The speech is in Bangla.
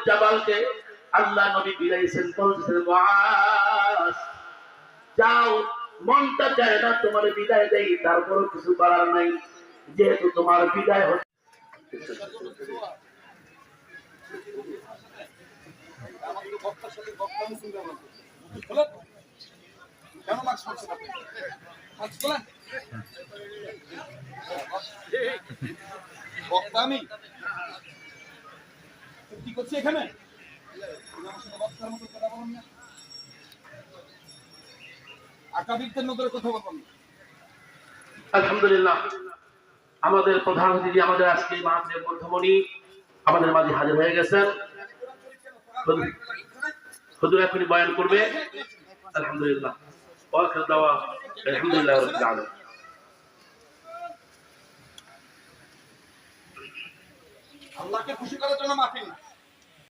জাবালকে আল্লাহ নবী বিলাইছেন, বলছেন মুআজ যাও, মনটা চায় না তোমার বিদায় দেই, তারপরও কিছু করার নাই, যেহেতু তোমার বিদায় হচ্ছে। আমি কি করছি এখানে? আলহামদুলিল্লাহ, আমাদের প্রধান অতিথি, আমাদের আজকে মাহফিলের মধ্যমণি আমাদের মাঝে হাজির হয়ে গেছেন। হুজুর এখনই বয়ান করবে। আলহামদুলিল্লাহ, ওয়াখির দাওয়া আলহামদুলিল্লাহ রাব্বিল আলামিন। আল্লাহকে খুশি করার জন্য মাহফিল।